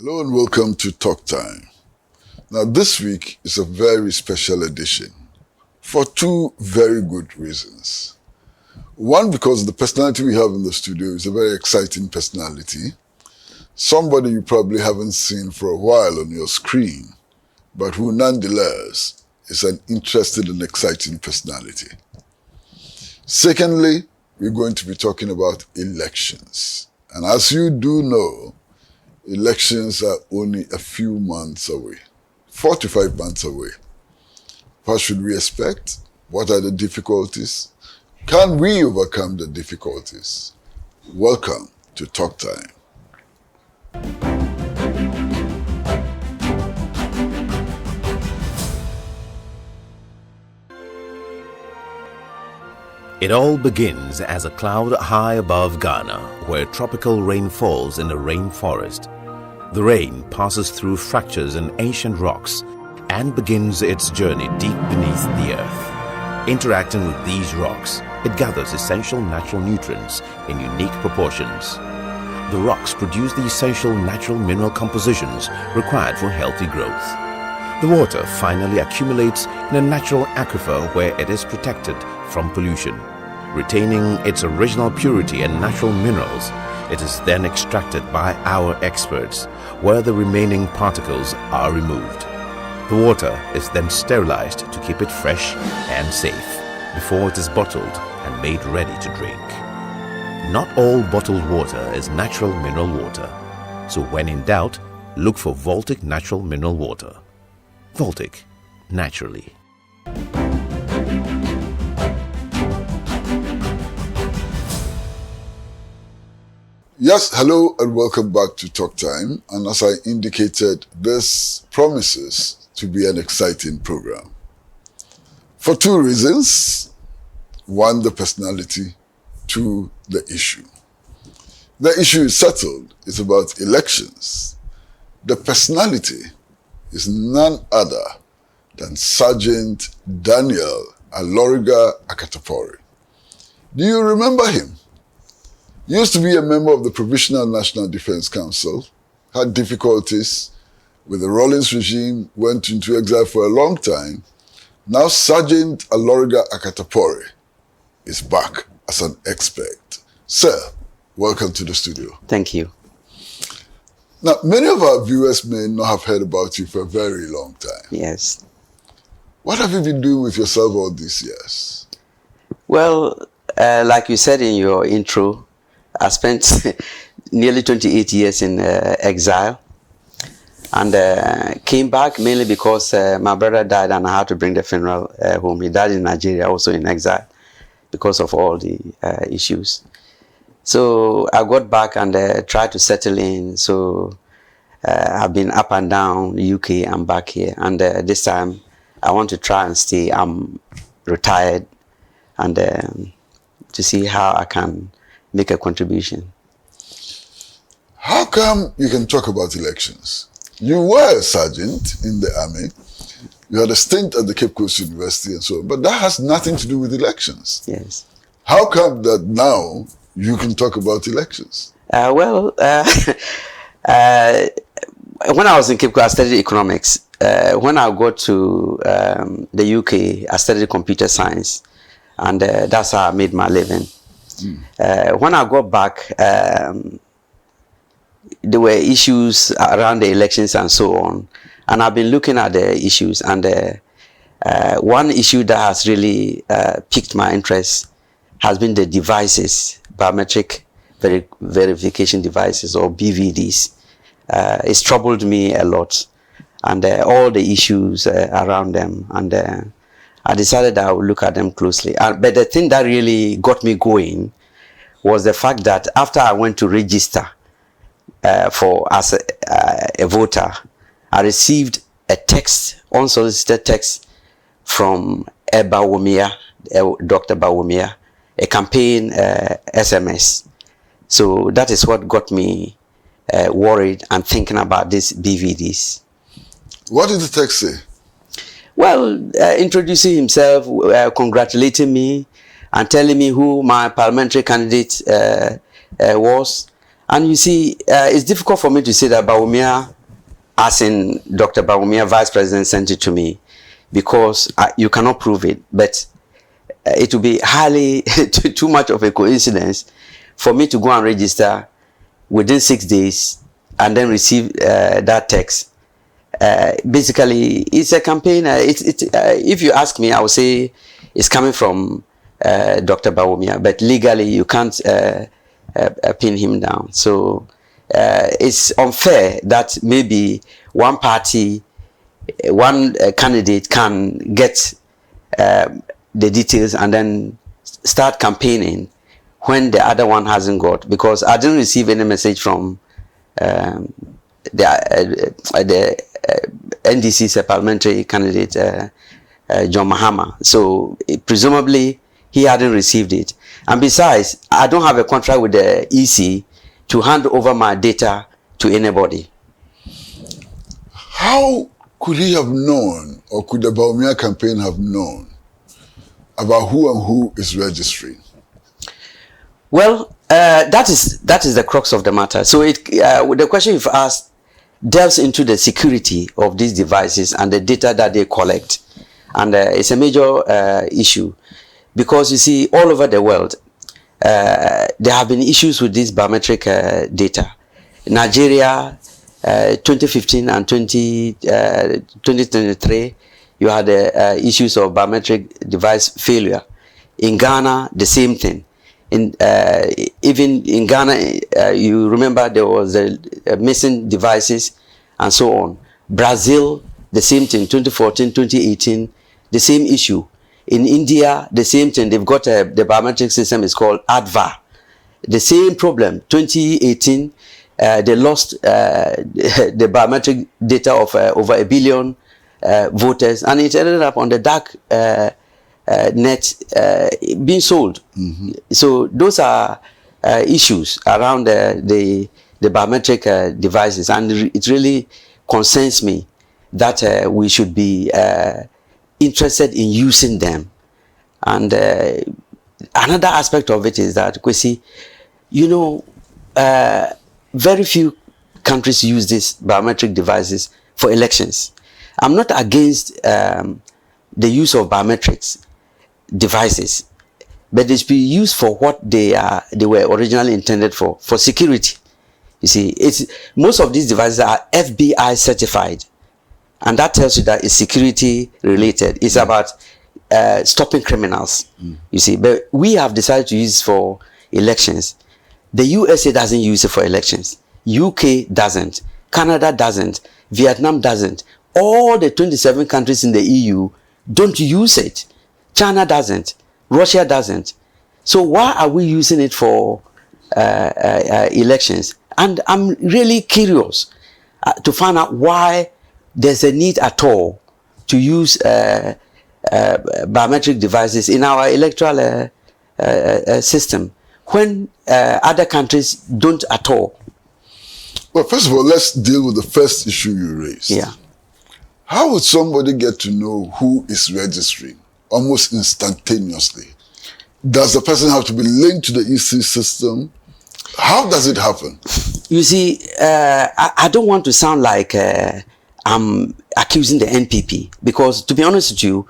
Hello and welcome to Talktime. Now this week is a very special edition for two very good reasons. One, because the personality we have in the studio is a very exciting personality. Somebody you probably haven't seen for a while on your screen, but who nonetheless is an interesting and exciting personality. Secondly, we're going to be talking about elections. And as you do know, elections are only a few months away, 4 to 5 months away. What should we expect? What are the difficulties? Can we overcome the difficulties? Welcome to Talktime. It all begins as a cloud high above Ghana, where tropical rain falls in the rainforest. The rain passes through fractures in ancient rocks and begins its journey deep beneath the earth. Interacting with these rocks, it gathers essential natural nutrients in unique proportions. The rocks produce the essential natural mineral compositions required for healthy growth. The water finally accumulates in a natural aquifer where it is protected from pollution. Retaining its original purity and natural minerals, it is then extracted by our experts, where the remaining particles are removed. The water is then sterilized to keep it fresh and safe before it is bottled and made ready to drink. Not all bottled water is natural mineral water, so when in doubt, look for Voltic natural mineral water. Voltic, naturally. Yes, hello and welcome back to Talktime. And as I indicated, this promises to be an exciting program. For two reasons. One, the personality. Two, the issue. The issue is settled. It's about elections. The personality is none other than Sergeant Daniel Aloriga Akatapori. Do you remember him? Used to be a member of the Provisional National Defense Council, had difficulties with the Rawlings regime, went into exile for a long time. Now Sergeant Aloriga Akatapori is back as an expert. Sir, welcome to the studio. Thank you. Now, many of our viewers may not have heard about you for a very long time. Yes. What have you been doing with yourself all these years? Well, like you said in your intro, I spent nearly 28 years in exile and came back mainly because my brother died and I had to bring the funeral home. He died in Nigeria, also in exile, because of all the issues. So I got back and tried to settle in. So I've been up and down UK and back here. And this time I want to try and stay. I'm retired and to see how I can make a contribution. How come you can talk about elections? You were a sergeant in the army. You had a stint at the Cape Coast University and so on, but that has nothing to do with elections. Yes. How come that now you can talk about elections? When I was in Cape Coast, I studied economics. When I got to the UK, I studied computer science, and that's how I made my living. When I got back, there were issues around the elections and so on, and I've been looking at the issues, and one issue that has really piqued my interest has been the devices, biometric verification devices, or BVDs. It's troubled me a lot, and all the issues around them, and I decided I would look at them closely. But the thing that really got me going was the fact that after I went to register as a voter, I received a text, unsolicited text from Dr. Bawumia, a campaign SMS. So that is what got me worried and thinking about these BVDs. What did the text say? Well, introducing himself, congratulating me, and telling me who my parliamentary candidate was. And you see, it's difficult for me to say that Bawumia as in Dr. Bawumia, Vice President, sent it to me because you cannot prove it, but it would be highly too much of a coincidence for me to go and register within 6 days and then receive that text. Basically, it's a campaign. If you ask me, I would say it's coming from Dr. Bawumia, but legally you can't pin him down. So it's unfair that maybe one party, one candidate can get the details and then start campaigning when the other one hasn't got. Because I didn't receive any message from the NDC's parliamentary candidate John Mahama, so presumably he hadn't received it. And besides, I don't have a contract with the EC to hand over my data to anybody. How could he have known, or could the Bawumia campaign have known about who and who is registering? Well, that is the crux of the matter. So the question you've asked delves into the security of these devices and the data that they collect, and it's a major issue, because you see, all over the world there have been issues with this biometric data. Nigeria, 2015 and 2023, you had issues of biometric device failure. In Ghana, the same thing. Even in Ghana, you remember there was missing devices and so on. Brazil, the same thing. 2014, 2018, the same issue. In India, the same thing. They've got the biometric system is called ADVA. The same problem. 2018, they lost the biometric data of over 1 billion voters, and it ended up on the dark net being sold. So those are issues around the biometric devices, and it really concerns me that we should be interested in using them. And another aspect of it is that, Kwesi, you know, very few countries use these biometric devices for elections. I'm not against the use of biometrics devices, but they should be used for what they were originally intended for security. You see, most of these devices are FBI certified, and that tells you that it's security related. It's about stopping criminals. You see, but we have decided to use it for elections. The USA doesn't use it for elections. UK doesn't. Canada doesn't. Vietnam doesn't. All the 27 countries in the EU don't use it. China doesn't. Russia doesn't. So why are we using it for elections? And I'm really curious to find out why there's a need at all to use biometric devices in our electoral system when other countries don't at all. Well, first of all, let's deal with the first issue you raised. Yeah. How would somebody get to know who is registering almost instantaneously? Does the person have to be linked to the EC system? How does it happen? You see, I don't want to sound like I'm accusing the NPP, because to be honest with you,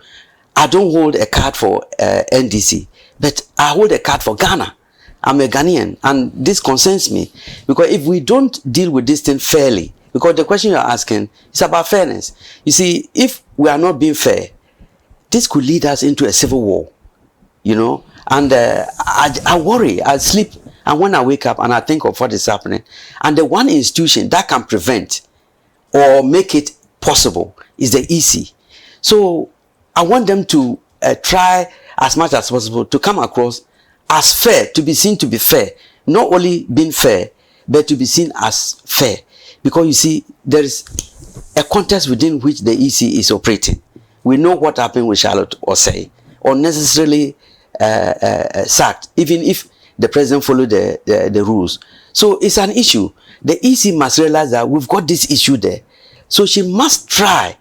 I don't hold a card for NDC, but I hold a card for Ghana. I'm a Ghanaian, and this concerns me, because if we don't deal with this thing fairly, because the question you're asking is about fairness. You see, if we are not being fair, this could lead us into a civil war, you know. And I worry, I sleep, and when I wake up and I think of what is happening, and the one institution that can prevent or make it possible is the EC. So I want them to try as much as possible to come across as fair, to be seen to be fair, not only being fair, but to be seen as fair. Because you see, there is a context within which the EC is operating. We know what happened with Charlotte Osei, unnecessarily sacked, even if the president followed the rules. So it's an issue. The EC must realize that we've got this issue there. So she must try.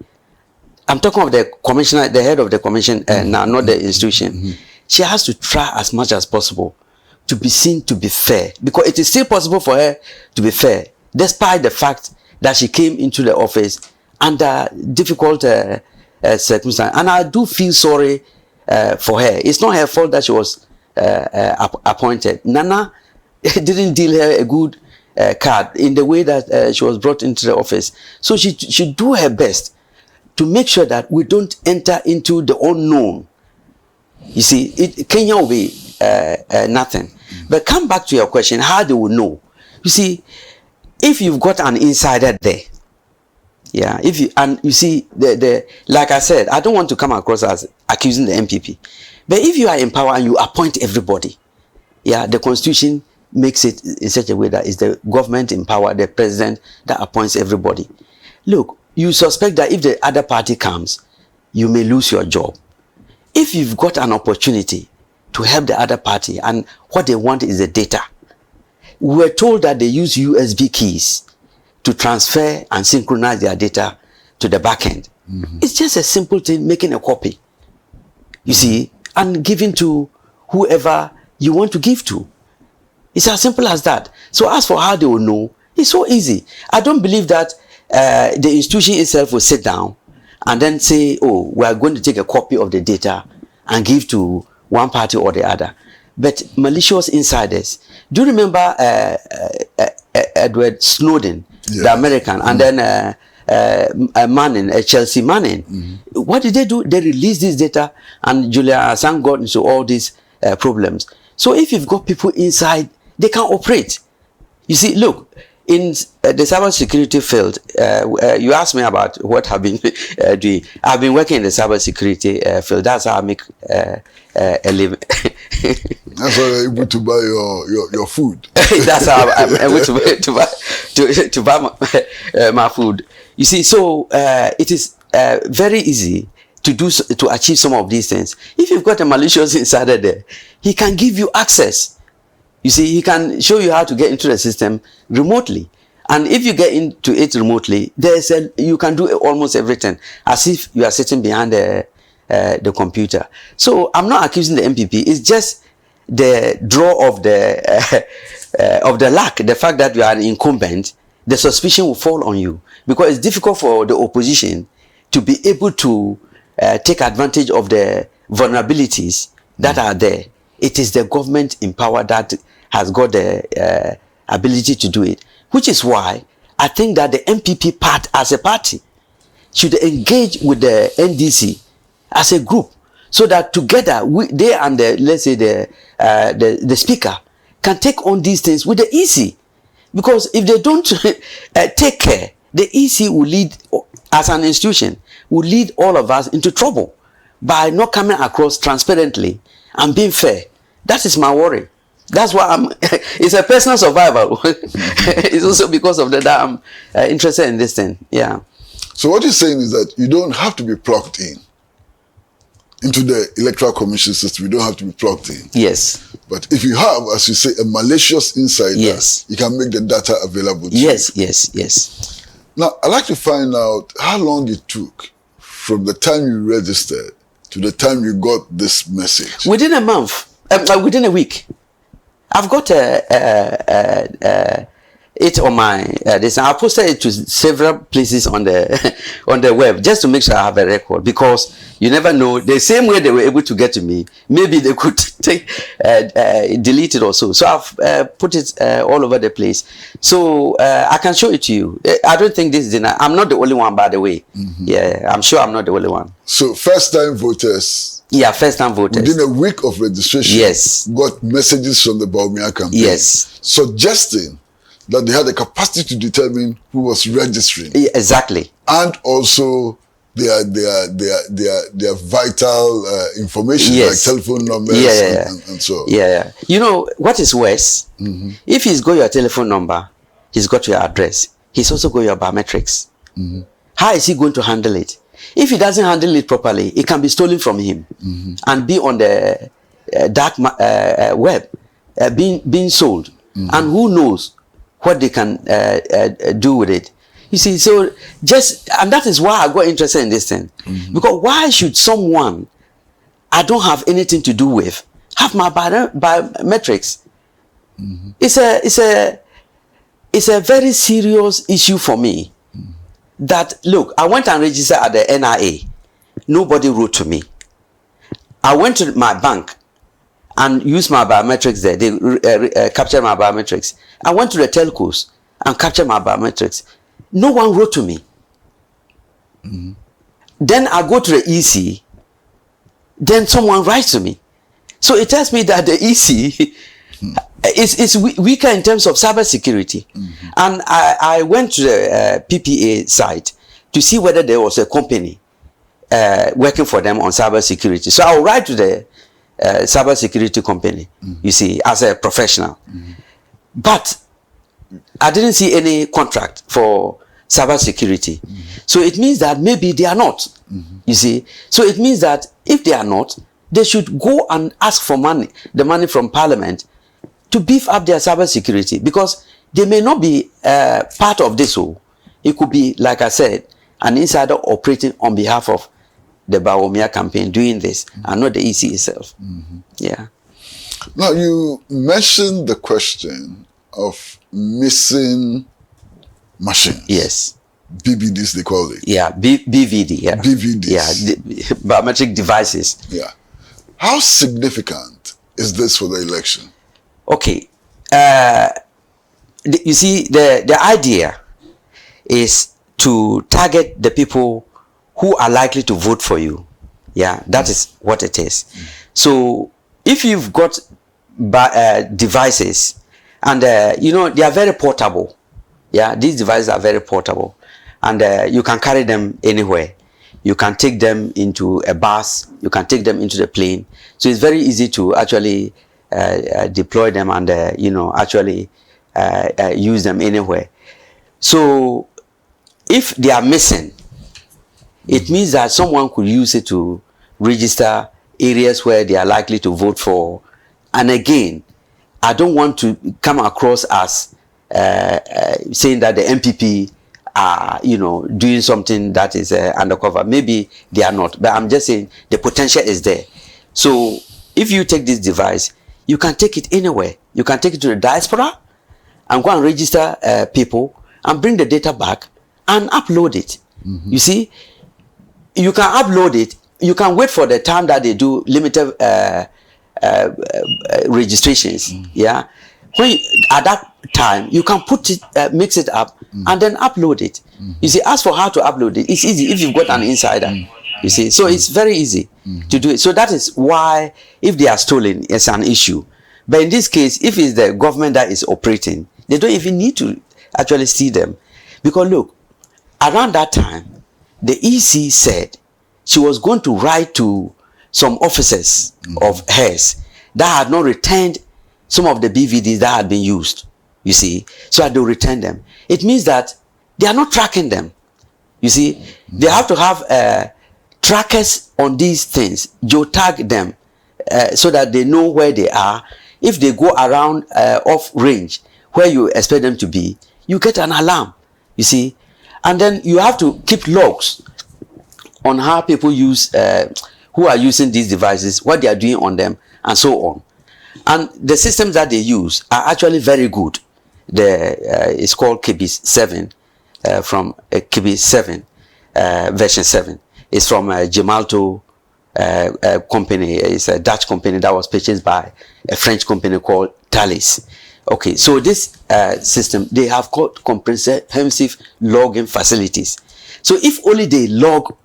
I'm talking of the commissioner, the head of the commission now, not the institution. She has to try as much as possible to be seen to be fair, because it is still possible for her to be fair, despite the fact that she came into the office under difficult circumstances. And I do feel sorry for her. It's not her fault that she was appointed. Nana didn't deal her a good card in the way that she was brought into the office. So she should do her best to make sure that we don't enter into the unknown. You see, Kenya will be nothing. But come back to your question, how they will know. You see, if you've got an insider there, yeah, you see, like I said, I don't want to come across as accusing the MPP. But if you are in power and you appoint everybody, yeah, the constitution makes it in such a way that it's the government in power, the president, that appoints everybody. Look, you suspect that if the other party comes, you may lose your job. If you've got an opportunity to help the other party and what they want is the data, we're told that they use USB keys to transfer and synchronize their data to the back end. It's just a simple thing, making a copy, you see, and giving to whoever you want to give to. It's as simple as that. So as for how they will know, it's so easy. I don't believe that the institution itself will sit down and then say, oh, we are going to take a copy of the data and give to one party or the other. But malicious insiders. Do you remember Edward Snowden, the American, and then Chelsea Manning? What did they do? They released this data, and Julian Assange got into all these problems. So if you've got people inside, they can operate. You see, look, in the cybersecurity field, you asked me about what I've been doing. I've been working in the cybersecurity field. That's how I make a living. That's how you're able to buy your food. That's how I'm able to buy my food. You see, so it is very easy to achieve some of these things. If you've got a malicious insider there, he can give you access. You see, he can show you how to get into the system remotely. And if you get into it remotely, you can do almost everything as if you are sitting behind the computer. So I'm not accusing the MPP. It's just the draw of the luck, the fact that you are an incumbent. The suspicion will fall on you because it's difficult for the opposition to be able to take advantage of the vulnerabilities that are there. It is the government in power that has got the ability to do it, which is why I think that the MPP part as a party should engage with the NDC as a group, so that together they and let's say the speaker can take on these things with the EC. Because if they don't take care, the EC will lead, as an institution, will lead all of us into trouble by not coming across transparently and being fair. That is my worry. That's why it's a personal survival. It's also because of that I'm interested in this thing. Yeah. So what you're saying is that you don't have to be plugged into the electoral commission system. You don't have to be plugged in. Yes. But if you have, as you say, a malicious insider, yes, you can make the data available to yes, you. Yes. Now, I'd like to find out how long it took from the time you registered to the time you got this message. Within a month, within a week. I've got it on my this. I posted it to several places on the web just to make sure I have a record, because you never know. The same way they were able to get to me, maybe they could delete it or so. So I've put it all over the place, so I can show it to you. I don't think this is enough. I'm not the only one, by the way. Yeah, I'm sure I'm not the only one. So first-time voters. Yeah, first-time voters. Within a week of registration, yes, got messages from the Baumia campaign, yes, suggesting that they had the capacity to determine who was registering. Yeah, exactly. And also their vital information, yes, like telephone numbers, yeah, and so on. Yeah. You know what is worse? If he's got your telephone number, he's got your address, he's also got your biometrics. How is he going to handle it? If he doesn't handle it properly, it can be stolen from him and be on the dark web, being sold. And who knows what they can do with it. You see, so and that is why I got interested in this thing. Because why should someone I don't have anything to do with it it's a very serious issue for me. That, look, I went and registered at the NIA. Nobody wrote to me. I went to my bank and used my biometrics there. They captured my biometrics. I went to the telcos and captured my biometrics. No one wrote to me. Then I go to the EC. Then someone writes to me. So it tells me that the EC is weaker in terms of cybersecurity. And I went to the PPA site to see whether there was a company working for them on cybersecurity. So I'll write to the cybersecurity company, you see, as a professional. But I didn't see any contract for cybersecurity. So it means that maybe they are not, you see. So it means that if they are not, they should go and ask for money, the money from Parliament, to beef up their cybersecurity, because they may not be part of this. So it could be, like I said, an insider operating on behalf of the Bawumia campaign doing this, and not the EC itself. Yeah. Now, you mentioned the question of missing machines. Yes. BVDs, they call it. Yeah, BVD. Yeah. BVDs. Yeah, biometric devices. Yeah. How significant is this for the election? Okay. You see, the idea is to target the people who are likely to vote for you. Yeah, that is what it is. So if you've got devices, and you know, they are very portable. Yeah, these devices are very portable, and you can carry them anywhere. You can take them into a bus, you can take them into the plane. So it's very easy to actually deploy them and you know, actually use them anywhere. So if they are missing, it means that someone could use it to register areas where they are likely to vote for. And again, I don't want to come across as saying that the MPP are, you know, doing something that is undercover. Maybe they are not, but I'm just saying the potential is there. So if you take this device, you can take it anywhere. You can take it to the diaspora and go and register people and bring the data back and upload it. You see, you can upload it. You can wait for the time that they do limited registrations. Yeah, when at that time you can put it, mix it up, and then upload it. You see, as for how to upload it, it's easy if you've got an insider. You see, so it's very easy to do it. So that is why, if they are stolen, it's an issue. But in this case, if it's the government that is operating, they don't even need to actually see them, because look, around that time, the EC said she was going to write to some officers of hers that had not returned some of the BVDs that had been used, you see, so that they'll return them. It means that they are not tracking them, you see. They have to have trackers on these things, geotag them, so that they know where they are. If they go around off range where you expect them to be, you get an alarm, you see. And then you have to keep logs on how people use, who are using these devices, what they are doing on them, and so on. And the systems that they use are actually very good. It's called KBIS 7, from KBIS 7, version 7. It's from Gemalto company. It's a Dutch company that was purchased by a French company called Thales. Okay, so this system, they have got comprehensive logging facilities. So if only they log,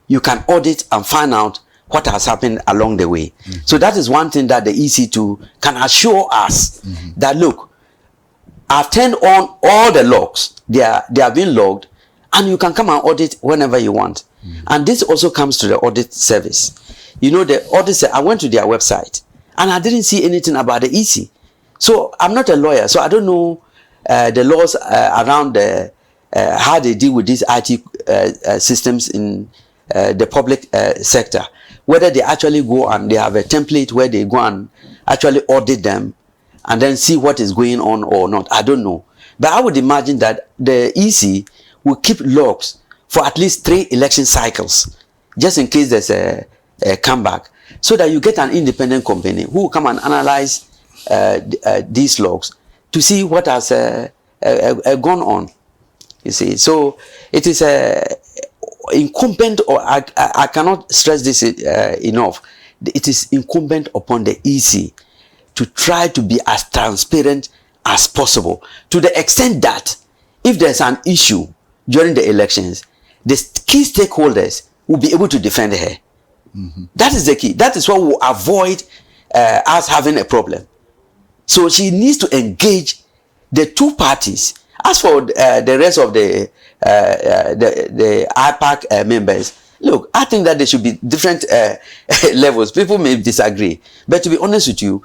you can audit and find out what has happened along the way. So that is one thing that the EC2 can assure us, that look, I've turned on all the logs. They are being logged, and you can come and audit whenever you want. And this also comes to the audit service. You know, the audit, I went to their website and I didn't see anything about the EC. So I'm not a lawyer, so I don't know the laws around how they deal with these IT systems in the public sector. Whether they actually go and they have a template where they go and actually audit them and then see what is going on or not. I don't know. But I would imagine that the EC will keep logs for at least 3 election cycles, just in case there's a comeback, so that you get an independent company who will come and analyze these logs to see what has gone on. You see, so it is incumbent, or I cannot stress this enough. It is incumbent upon the EC to try to be as transparent as possible, to the extent that if there's an issue during the elections, the key stakeholders will be able to defend her. That is the key. That is what will avoid us having a problem. So she needs to engage the two parties. As for the rest of the IPAC members, look, I think that there should be different levels. People may disagree, but to be honest with you,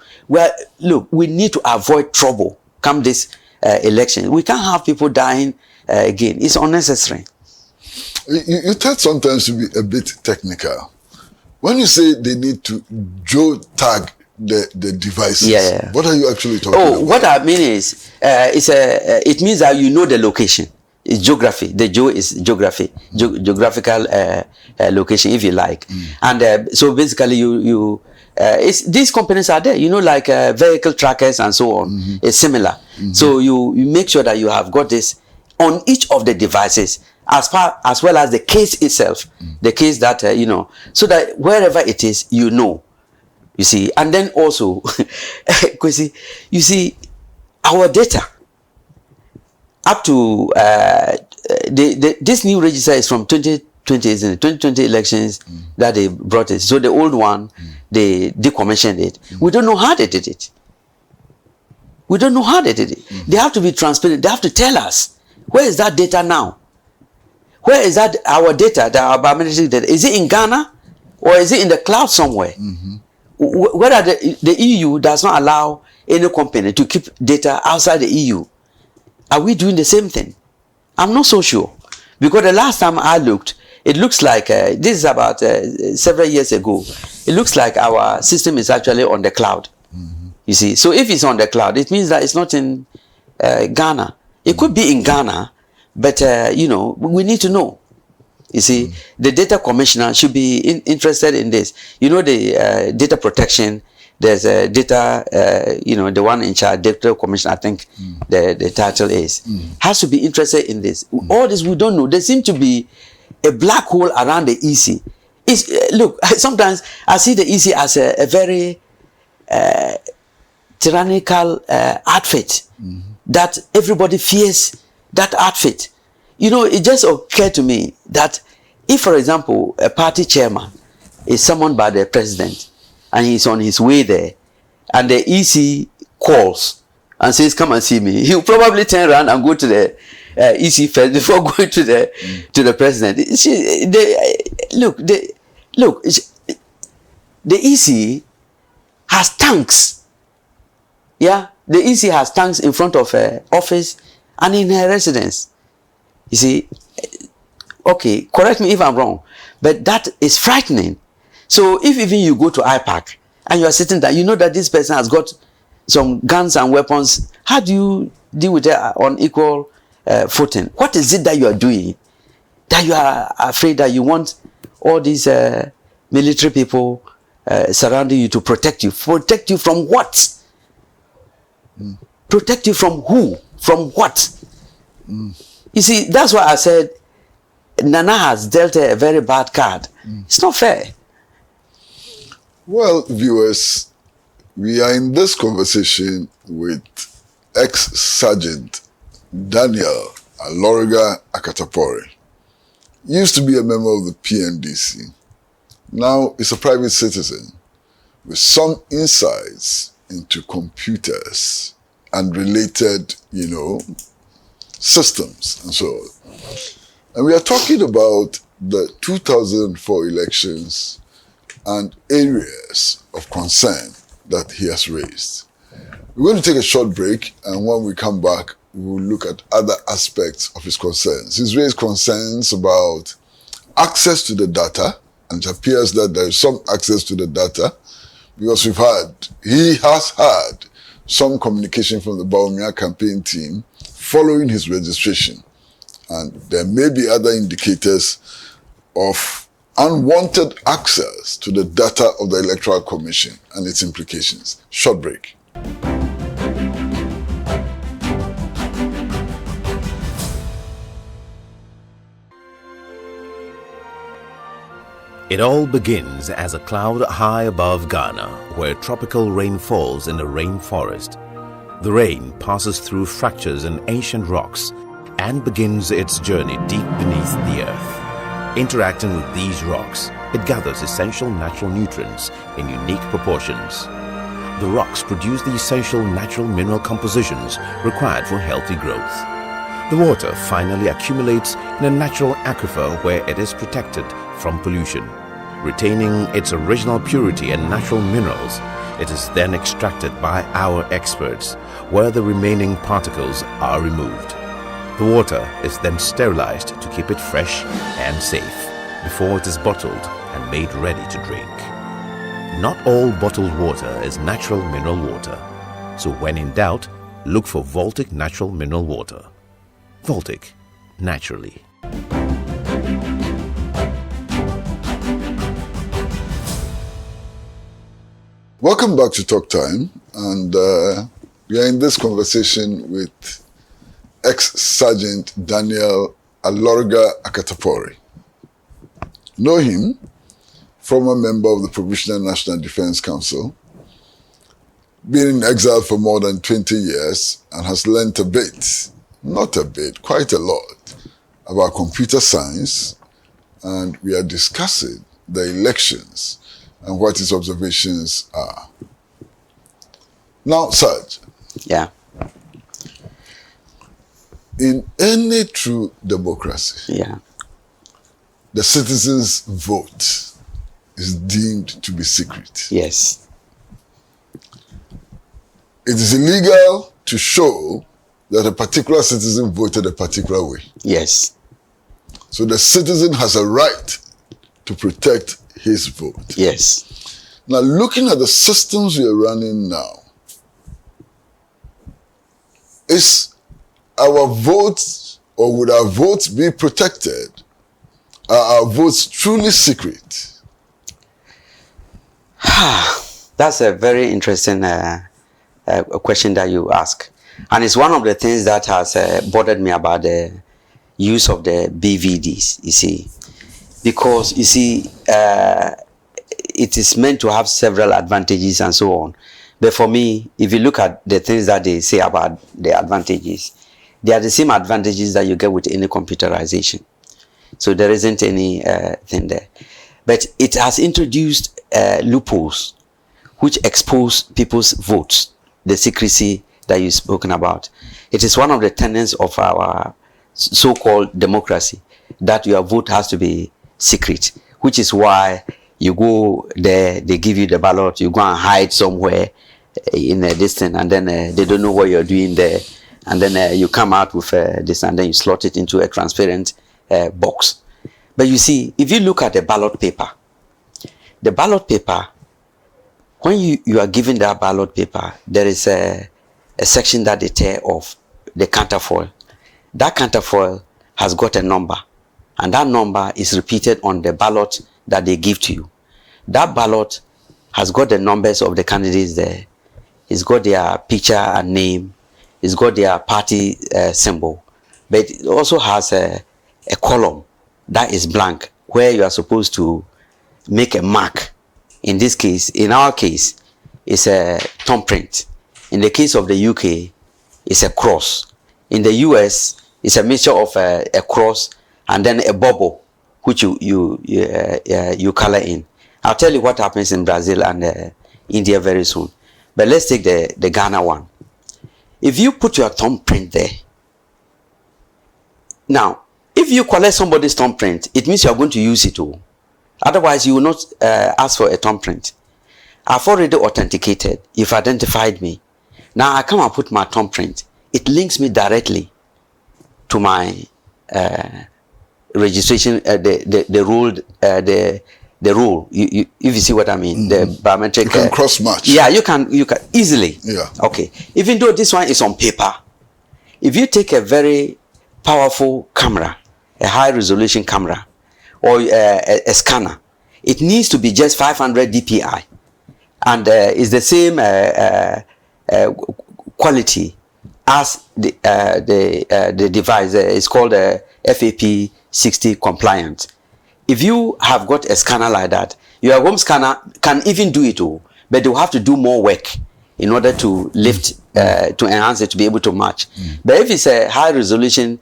we need to avoid trouble come this election. We can't have people dying again. It's unnecessary. You tend sometimes to be a bit technical. When you say they need to geotag the devices, what are you actually talking about? What I mean is, it means that you know the location. It's geography. The geo is geography, geographical location, if you like. And so basically, these companies are there. You know, like vehicle trackers and so on. It's similar. So you make sure that you have got this on each of the devices, as well as the case itself, the case that so that wherever it is, you know. You see, and then also, you see, our data up to this new register is from 2020, isn't it? 2020 elections that they brought it. So the old one, they decommissioned it. We don't know how they did it. We don't know how they did it. They have to be transparent. They have to tell us, where is that data now? Where is that our data, our biometric data? Is it in Ghana or is it in the cloud somewhere? Where are the EU does not allow any company to keep data outside the EU. Are we doing the same thing? I'm not so sure, because the last time I looked, it looks like this is about several years ago. It looks like our system is actually on the cloud. You see, so if it's on the cloud, it means that it's not in Ghana. It could be in Ghana, but we need to know. You see, the data commissioner should be interested in this. You know, the data protection, there's a data, the one in charge, data commissioner, I think the title is, has to be interested in this. All this we don't know. There seems to be a black hole around the EC. Look, sometimes I see the EC as a very tyrannical outfit that everybody fears that outfit. You know, it just occurred to me that if, for example, a party chairman is summoned by the president and he's on his way there, and the EC calls and says, "Come and see me," he'll probably turn around and go to the EC first before going to the president. The EC has tanks. Yeah, the EC has tanks in front of her office and in her residence. You see, okay, correct me if I'm wrong, but that is frightening. So if even you go to IPAC and you are sitting there, you know that this person has got some guns and weapons, how do you deal with it on equal footing? What is it that you are doing that you are afraid that you want all these military people surrounding you to protect you? Protect you from what? Protect you from who? From what? You see, that's why I said Nana has dealt a very bad card. It's not fair. Well, viewers, we are in this conversation with ex-Sergeant Daniel Aloriga Akatapori. He used to be a member of the PNDC. Now he's a private citizen with some insights into computers and related, systems and so on. And we are talking about the 2004 elections and areas of concern that he has raised. We're going to take a short break, and when we come back, we'll look at other aspects of his concerns. He's raised concerns about access to the data, and it appears that there is some access to the data because he has had some communication from the Bawumia campaign team following his registration. And there may be other indicators of unwanted access to the data of the Electoral Commission and its implications. Short break. It all begins as a cloud high above Ghana, where tropical rain falls in a rainforest. The rain passes through fractures in ancient rocks and begins its journey deep beneath the earth. Interacting with these rocks, it gathers essential natural nutrients in unique proportions. The rocks produce the essential natural mineral compositions required for healthy growth. The water finally accumulates in a natural aquifer where it is protected from pollution. Retaining its original purity and natural minerals, it is then extracted by our experts, where the remaining particles are removed. The water is then sterilized to keep it fresh and safe before it is bottled and made ready to drink. Not all bottled water is natural mineral water, so when in doubt, look for Voltic Natural Mineral Water. Voltic, naturally. Welcome back to Talk Time, and we are in this conversation with ex-Sergeant Daniel Alorga Akatapori. Know him, former member of the Provisional National Defense Council, been in exile for more than 20 years and has learnt a bit, not a bit, quite a lot, about computer science, and we are discussing the elections and what his observations are. Now, Sarge. Yeah. In any true democracy, Yeah. the citizens' vote is deemed to be secret. Yes. It is illegal to show that a particular citizen voted a particular way. Yes. So the citizen has a right to protect his vote. Yes. Now, looking at the systems we are running now, is our votes, or would our votes be protected? Are our votes truly secret? That's a very interesting question that you ask. And it's one of the things that has bothered me about the use of the BVDs, you see. Because, you see, it is meant to have several advantages and so on. But for me, if you look at the things that they say about the advantages, they are the same advantages that you get with any computerization. So there isn't any thing there. But it has introduced loopholes which expose people's votes, the secrecy that you've spoken about. It is one of the tenets of our so-called democracy that your vote has to be secret, which is why you go there, they give you the ballot, you go and hide somewhere in a distance, and then they don't know what you're doing there, and then you come out with this, and then you slot it into a transparent box. But you see, if you look at the ballot paper, when you are given that ballot paper, there is a section that they tear off, the counterfoil. That counterfoil has got a number, and that number is repeated on the ballot that they give to you. That ballot has got the numbers of the candidates there. It's got their picture and name. It's got their party symbol. But it also has a column that is blank, where you are supposed to make a mark. In this case, in our case, it's a thumbprint. In the case of the UK, it's a cross. In the US, it's a mixture of a cross and then a bubble, which you color in. I'll tell you what happens in Brazil and India very soon. But let's take the Ghana one. If you put your thumbprint there, now, if you collect somebody's thumbprint, it means you are going to use it too. Otherwise, you will not ask for a thumbprint. I've already authenticated. You've identified me. Now I come and put my thumbprint. It links me directly to my registration, the rule. If you see what I mean, the biometric. You can cross match. Yeah, you can easily. Yeah. Okay. Even though this one is on paper, if you take a very powerful camera, a high resolution camera, or a scanner, it needs to be just 500 dpi, and it's the same quality as the device. It's called FAP 60 compliant. if you have got a scanner like that, your home scanner can even do it all, but they'll have to do more work in order to lift, to enhance it, to be able to match. But if it's a high resolution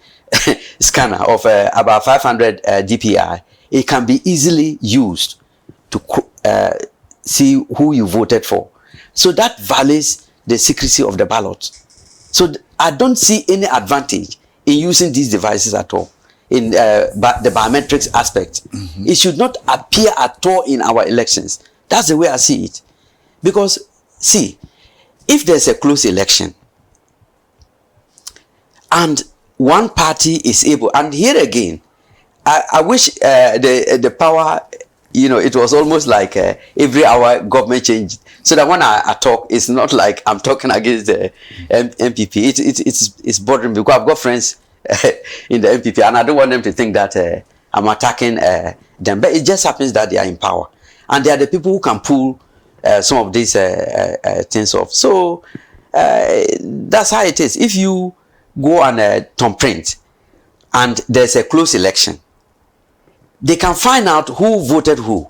scanner of about 500 dpi, it can be easily used to see who you voted for. So that violates the secrecy of the ballot. So I don't see any advantage in using these devices at all. In the biometrics aspect, it should not appear at all in our elections. That's the way I see it. Because, see, if there's a close election and one party is able, and here again, I wish the power, you know, it was almost like every hour government changed, so that when I talk, it's not like I'm talking against the MPP. It's bothering me because I've got friends in the MPP, and I don't want them to think that I'm attacking them. But it just happens that they are in power, and they are the people who can pull some of these things off. So that's how it is. If you go on a thumbprint and there's a close election, they can find out who voted who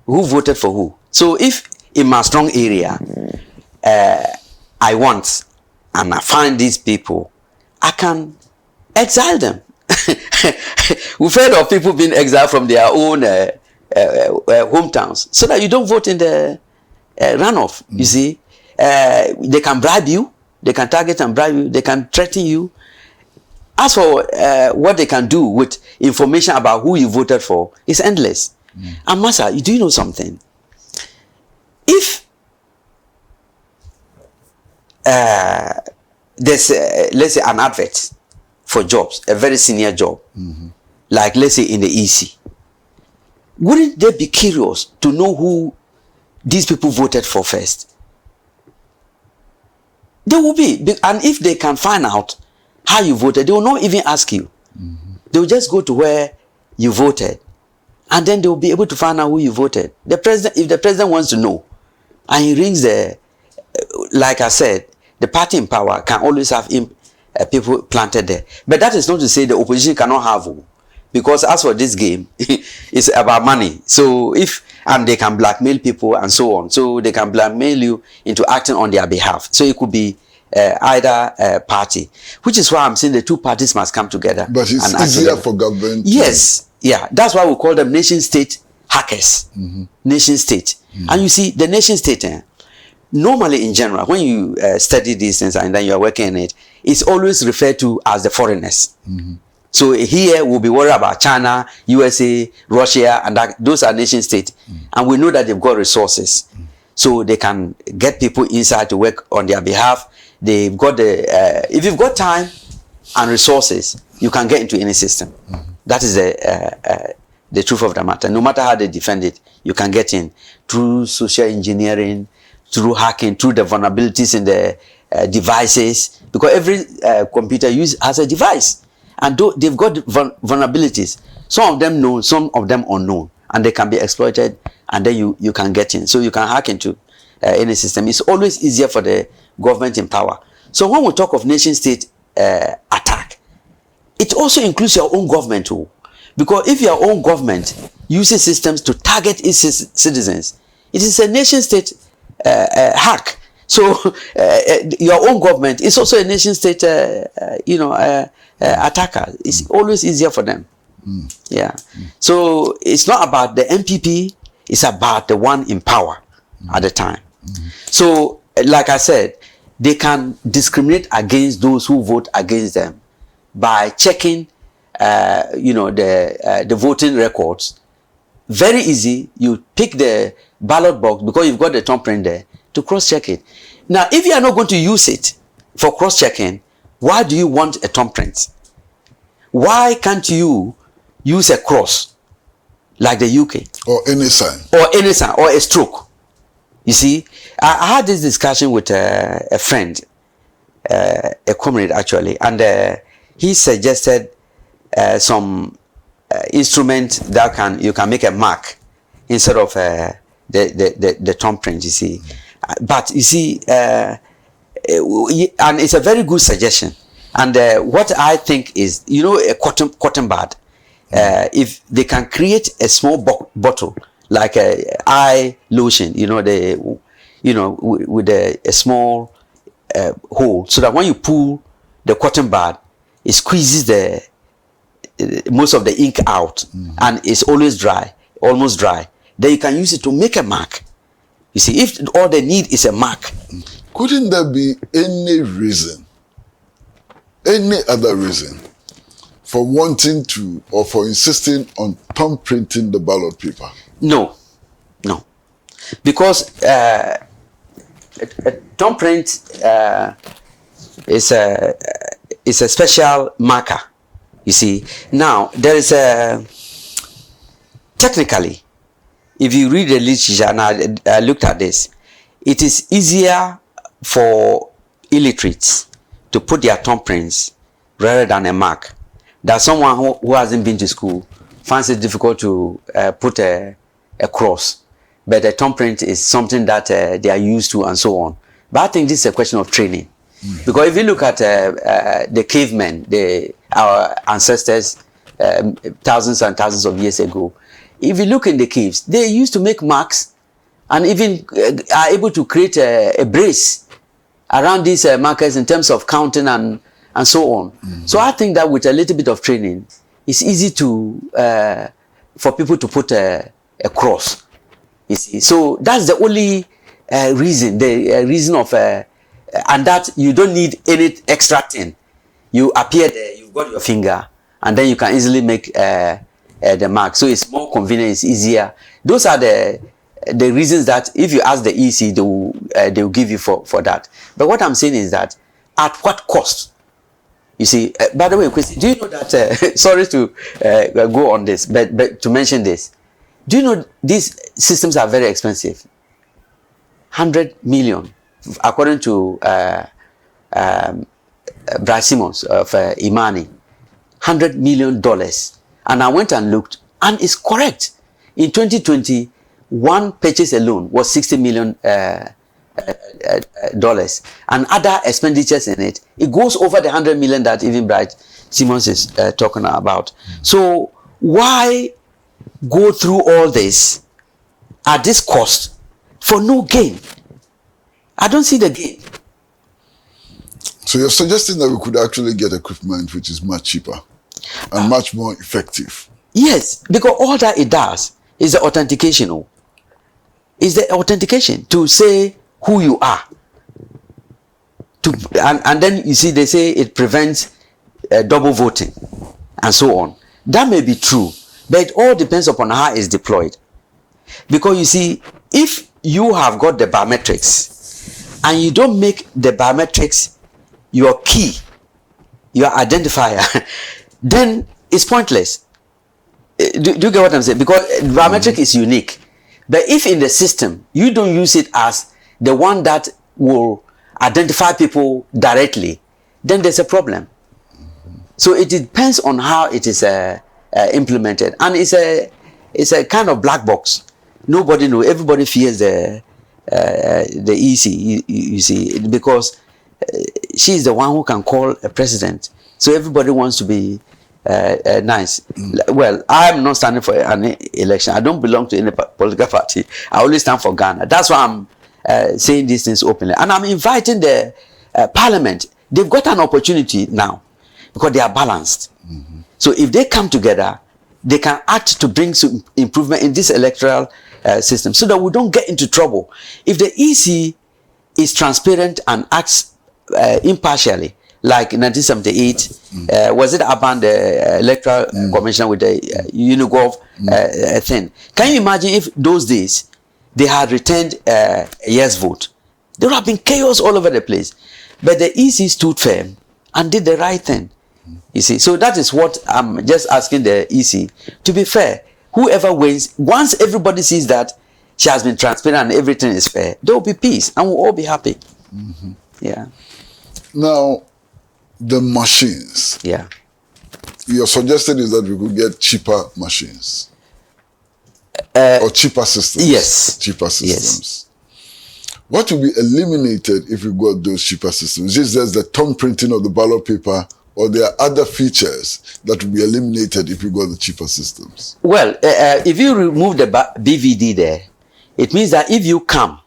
voted for who. So if in my strong area I want and I find these people, I can exile them. We've heard of people being exiled from their own hometowns, so that you don't vote in the runoff. You see, they can bribe you, they can target and bribe you, they can threaten you. As for what they can do with information about who you voted for, it's endless. And Massa, do you know something? If there's let's say an advert for jobs, a very senior job, like let's say in the EC, wouldn't they be curious to know who these people voted for first? They will be, and if they can find out how you voted, they will not even ask you. They will just go to where you voted, and then they will be able to find out who you voted. The president, if the president wants to know, and he rings the, like I said, the party in power can always have people planted there. But that is not to say the opposition cannot have one, because as for this game, it's about money. So and they can blackmail people and so on. So they can blackmail you into acting on their behalf. So it could be either party, which is why I'm saying the two parties must come together. But it's easier for government. Yes, yeah. That's why we call them nation-state hackers. Nation-state. And you see, the nation-state, normally in general, when you study these things and then you are working in it, it's always referred to as the foreigners. So here we'll be worried about China, USA, Russia, and those are nation states. And we know that they've got resources. So they can get people inside to work on their behalf. They've got if you've got time and resources, you can get into any system. That is the truth of the matter. No matter how they defend it, you can get in through social engineering, through hacking, through the vulnerabilities in the devices. Because every computer has a device. And they've got vulnerabilities. Some of them known, some of them unknown. And they can be exploited, and then you can get in. So you can hack into any system. It's always easier for the government in power. So when we talk of nation-state attack, it also includes your own government too. Because if your own government uses systems to target its citizens, it is a nation-state hack. So your own government is also a nation-state, attacker. It's always easier for them. Yeah. So it's not about the MPP, it's about the one in power at the time. So, like I said, they can discriminate against those who vote against them by checking, the voting records. Very easy. You pick the ballot box because you've got the thumbprint there to cross-check it. Now, if you are not going to use it for cross-checking, why do you want a thumbprint? Why can't you use a cross like the UK? Or any sign. Or any sign, or a stroke. You see, I had this discussion with a friend, a comrade actually, and he suggested some instrument that you can make a mark instead of the thumbprint, you see. But you see, and it's a very good suggestion. And what I think is, a cotton bud, if they can create a small bottle like a eye lotion, with a small hole, so that when you pull the cotton bud, it squeezes the most of the ink out, and it's always dry, almost dry. Then you can use it to make a mark. You see, if all they need is a mark. Couldn't there be any reason, any other reason, for wanting to or for insisting on thumb printing the ballot paper? No. Because a thumb print is a special marker. You see, now there is technically, if you read the literature, and I looked at this, it is easier for illiterates to put their thumbprints rather than a mark. That someone who hasn't been to school finds it difficult to put a cross, but a thumbprint is something that they are used to and so on. But I think this is a question of training. Because if you look at the cavemen, our ancestors, thousands and thousands of years ago, if you look in the caves, they used to make marks and even are able to create a brace around these markers in terms of counting and so on. So I think that with a little bit of training, it's easy for people to put a cross. You see, so that's the only reason. The reason of and that you don't need any extra thing. You appear there, you've got your finger, and then you can easily make the mark. So it's more convenient, it's easier. Those are the reasons that if you ask the EC, they will give you for that. But what I'm saying is that at what cost? You see, by the way, Christy, do you know that, sorry to go on this, but to mention this, do you know these systems are very expensive? 100 million, according to Brad Simmons of Imani, $100 million. And I went and looked, and it's correct. In 2020, one purchase alone was $60 million. And other expenditures in it, it goes over the 100 million that even Brad Simmons is talking about. So why go through all this at this cost for no gain? I don't see the gain. So you're suggesting that we could actually get equipment which is much cheaper and much more effective? Yes, because all that it does is the authentication. Is the authentication to say who you are. And then you see they say it prevents double voting and so on. That may be true, but it all depends upon how it's deployed. Because you see, if you have got the biometrics and you don't make the biometrics your key, your identifier, then it's pointless. Do you get what I'm saying? Because biometric is unique. But if in the system you don't use it as the one that will identify people directly, then there's a problem. So it depends on how it is implemented, and it's a kind of black box. Nobody knows. Everybody fears the EC. You see, because she's the one who can call a president. So everybody wants to be nice. Well, I'm not standing for an election. I don't belong to any political party. I only stand for Ghana. That's why I'm saying these things openly. And I'm inviting the parliament. They've got an opportunity now because they are balanced. So if they come together, they can act to bring some improvement in this electoral system so that we don't get into trouble. If the EC is transparent and acts impartially, like in 1978, was it Aban, the electoral commissioner with the Unigov thing? Can you imagine if those days they had returned a yes vote? There would have been chaos all over the place. But the EC stood firm and did the right thing. You see, so that is what I'm just asking the EC to be fair. Whoever wins, once everybody sees that she has been transparent and everything is fair, there will be peace and we'll all be happy. Yeah. Now, the machines. Yeah. Your suggestion is that we could get cheaper machines. Or cheaper systems. Yes. Cheaper systems. Yes. What will be eliminated if we got those cheaper systems? Is this the thumb printing of the ballot paper, or there are other features that will be eliminated if you got the cheaper systems? Well, if you remove the BVD there, it means that if you come,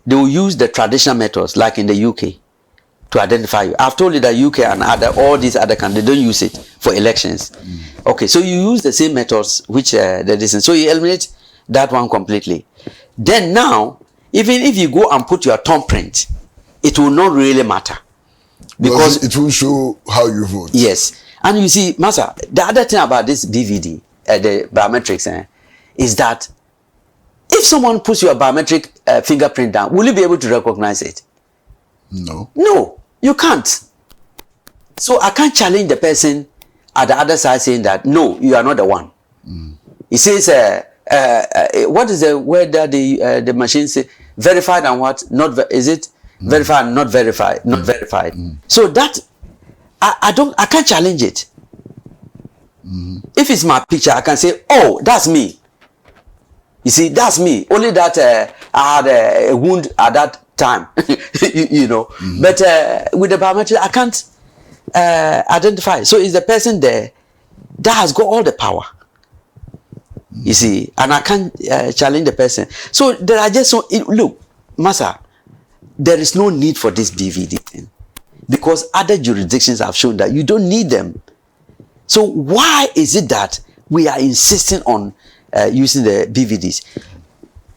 they will use the traditional methods like in the UK to identify you. I've told you that UK and all these other countries, they don't use it for elections. Okay, so you use the same methods which the distance. So you eliminate that one completely. Then now, even if you go and put your thumbprint, it will not really matter. Because it will show how you vote. Yes. And you see, Master, the other thing about this BVD, the biometrics, is that if someone puts your biometric fingerprint down, will you be able to recognize it? No. No, you can't. So I can't challenge the person at the other side saying that, no, you are not the one. It says, what is the word that the machine say? Verified and what? Not is it verified and not verified? Not verified. So that I can't challenge it. If it's my picture, I can say, oh, that's me. You see, that's me. Only that I had a wound at that time, you know. But with the biometric, I can't identify. So it's the person there that has got all the power. You see, and I can't challenge the person. So there are just so look, Massa, there is no need for this BVD thing because other jurisdictions have shown that you don't need them. So why is it that we are insisting on using the BVDs?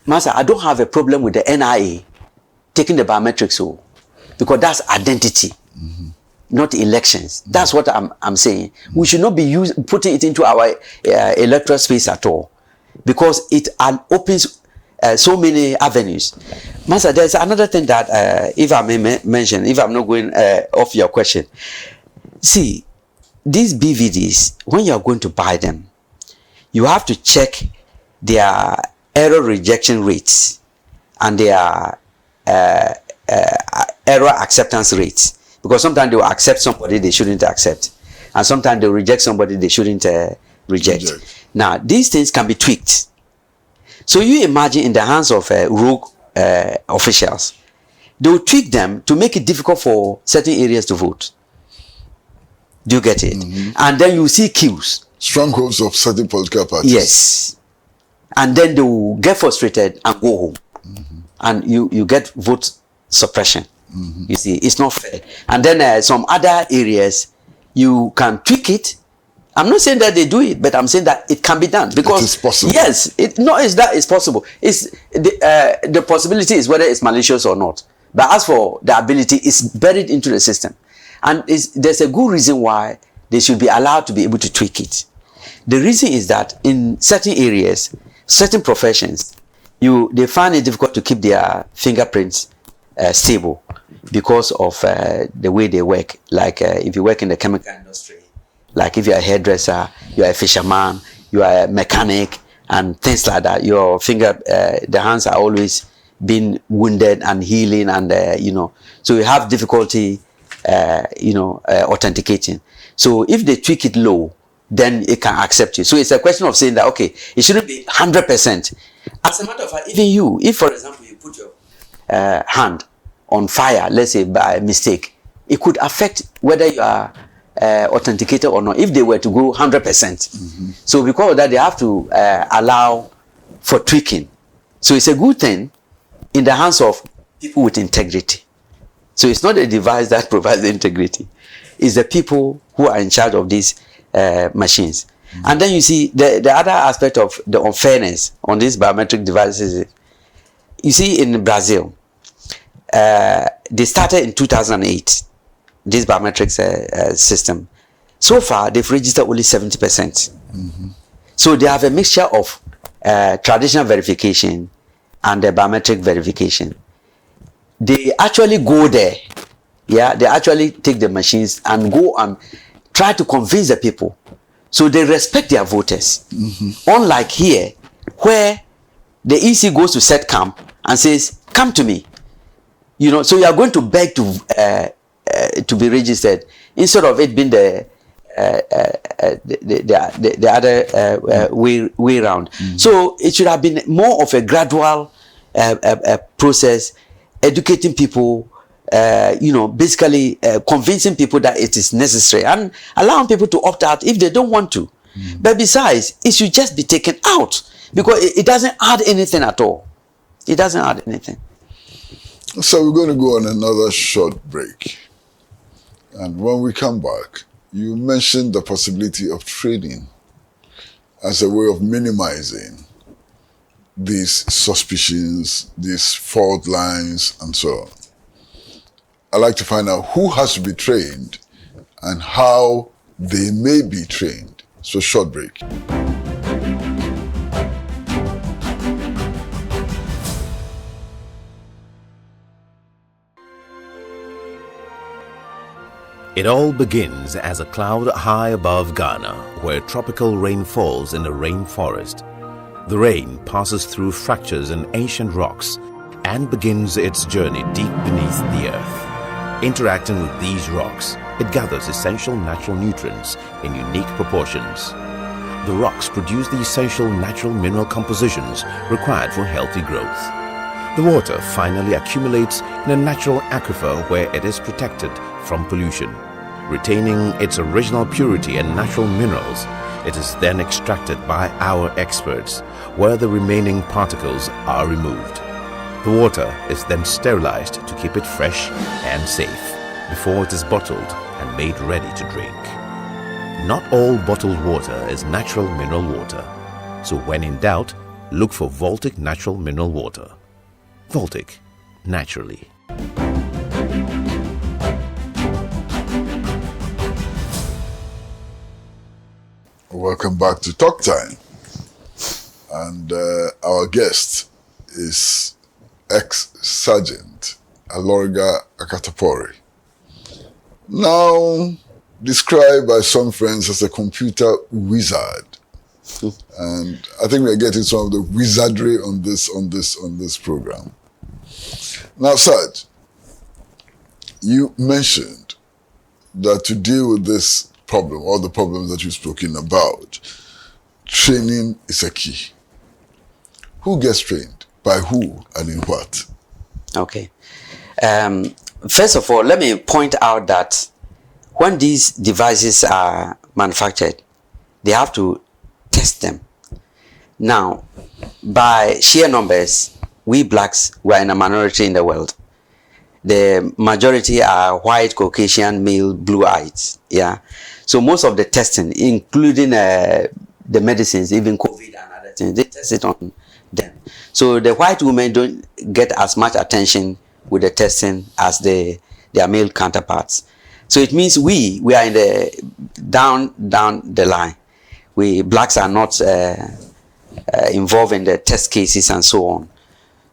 Massa, I don't have a problem with the NIA taking the biometrics, because that's identity. Not elections. That's what I'm saying. We should not be putting it into our electoral space at all, because it opens so many avenues. Master, there's another thing that, if I may mention, if I'm not going off your question. See, these BVDs, when you're going to buy them, you have to check their error rejection rates and their error acceptance rates. Because sometimes they will accept somebody they shouldn't accept. And sometimes they will reject somebody they shouldn't reject. Now, these things can be tweaked. So you imagine in the hands of rogue officials, they will tweak them to make it difficult for certain areas to vote. Do you get it? And then you see queues. Strongholds of certain political parties. Yes. And then they will get frustrated and go home. And you get vote suppression. You see, it's not fair. And then some other areas, you can tweak it. I'm not saying that they do it, but I'm saying that it can be done. Because it is possible. Yes, it's possible. It's the possibility is whether it's malicious or not. But as for the ability, it's buried into the system. And there's a good reason why they should be allowed to be able to tweak it. The reason is that in certain areas, certain professions, they find it difficult to keep their fingerprints stable because of the way they work. Like if you work in the chemical industry, like if you're a hairdresser, you're a fisherman, you are a mechanic, and things like that. Your the hands are always being wounded and healing, and so you have difficulty, authenticating. So if they tweak it low, then it can accept you. So it's a question of saying that, okay, it shouldn't be 100%. As a matter of fact, even you, if for example you put your hand on fire, let's say by mistake, it could affect whether you are authenticated or not, if they were to go 100%. So because of that, they have to allow for tweaking. So it's a good thing in the hands of people with integrity. So it's not a device that provides the integrity. It's the people who are in charge of these machines. And then you see the other aspect of the unfairness on these biometric devices. You see in Brazil, they started in 2008, this biometric system. So far, they've registered only 70%. So they have a mixture of traditional verification and the biometric verification. They actually go there. Yeah, they actually take the machines and go and try to convince the people. So they respect their voters. Unlike here, where the EC goes to set camp and says, come to me. So you are going to beg to be registered instead of it being the other way around. So it should have been more of a gradual process, educating people, basically convincing people that it is necessary and allowing people to opt out if they don't want to. But besides, it should just be taken out because it doesn't add anything at all. It doesn't add anything. So we're going to go on another short break. And when we come back, you mentioned the possibility of training as a way of minimizing these suspicions, these fault lines, and so on. I'd like to find out who has to be trained and how they may be trained. So short break. It all begins as a cloud high above Ghana, where tropical rain falls in the rainforest. The rain passes through fractures in ancient rocks and begins its journey deep beneath the earth. Interacting with these rocks, it gathers essential natural nutrients in unique proportions. The rocks produce the essential natural mineral compositions required for healthy growth. The water finally accumulates in a natural aquifer where it is protected from pollution. Retaining its original purity and natural minerals, it is then extracted by our experts, where the remaining particles are removed. The water is then sterilized to keep it fresh and safe before it is bottled and made ready to drink. Not all bottled water is natural mineral water, so when in doubt, look for Voltic Natural Mineral Water. Voltic, naturally. Welcome back to Talk Time. And our guest is ex-Sergeant Aloriga Akatapori. Now described by some friends as a computer wizard. And I think we're getting some of the wizardry on this program. Now, Sarge, you mentioned that to deal with this problem, all the problems that you've spoken about, training is a key. Who gets trained? By who and in what? Okay. First of all, let me point out that when these devices are manufactured, they have to test them. Now, by sheer numbers, we blacks were in a minority in the world. The majority are white, Caucasian, male, blue-eyed. Yeah. So most of the testing, including the medicines, even COVID and other things, they test it on them. So the white women don't get as much attention with the testing as their male counterparts. So it means we are in the down the line. We blacks are not involved in the test cases and so on.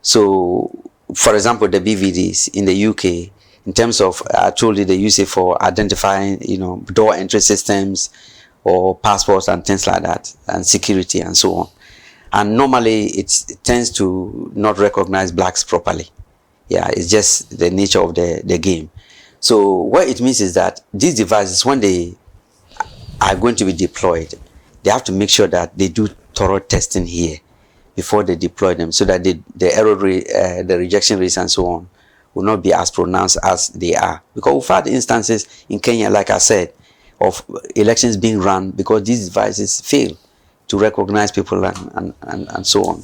So, for example, the BVDs in the UK, in terms of, I told you they use it for identifying, door entry systems or passports and things like that, and security and so on. And normally it tends to not recognize blacks properly. Yeah, it's just the nature of the game. So what it means is that these devices, when they are going to be deployed, they have to make sure that they do thorough testing here before they deploy them, so that the error rate, the rejection rates and so on will not be as pronounced as they are. Because we've had instances in Kenya, like I said, of elections being run because these devices fail to recognize people and so on.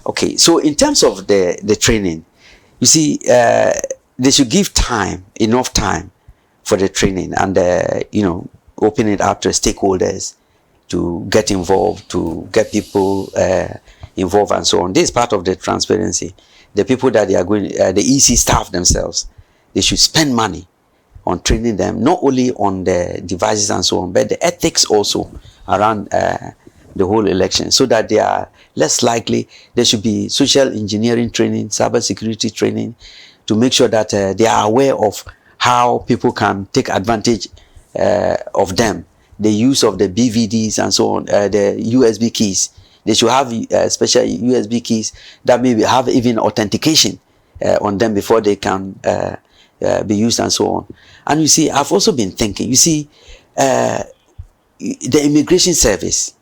Okay, so in terms of the training, you see, they should give enough time for the training and, open it up to stakeholders to get involved, to get people involved and so on. This is part of the transparency. The people that they are going, the EC staff themselves, they should spend money on training them, not only on the devices and so on, but the ethics also around the whole election, so that they are less likely. There should be social engineering training, cyber security training, to make sure that they are aware of how people can take advantage of them. The use of the BVDs and so on, the USB keys. They should have special USB keys that maybe have even authentication on them before they can be used and so on. And you see, I've also been thinking, you see, the immigration service,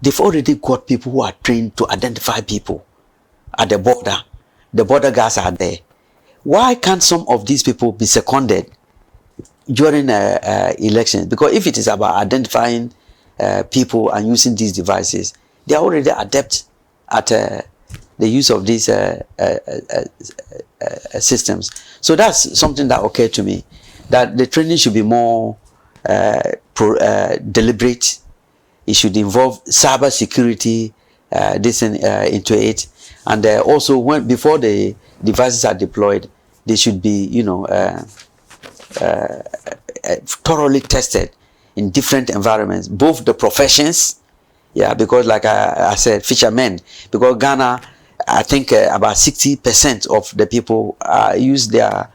they've already got people who are trained to identify people at the border. The border guards are there. why can't some of these people be seconded during elections? Because if it is about identifying people and using these devices, they are already adept at the use of these systems. So that's something that occurred to me, that the training should be more deliberate. It should involve cyber security into it, and also before the devices are deployed, they should be, you know, thoroughly tested in different environments, both the professions, yeah, because like I said, fishermen, because Ghana, I think about 60% of the people use their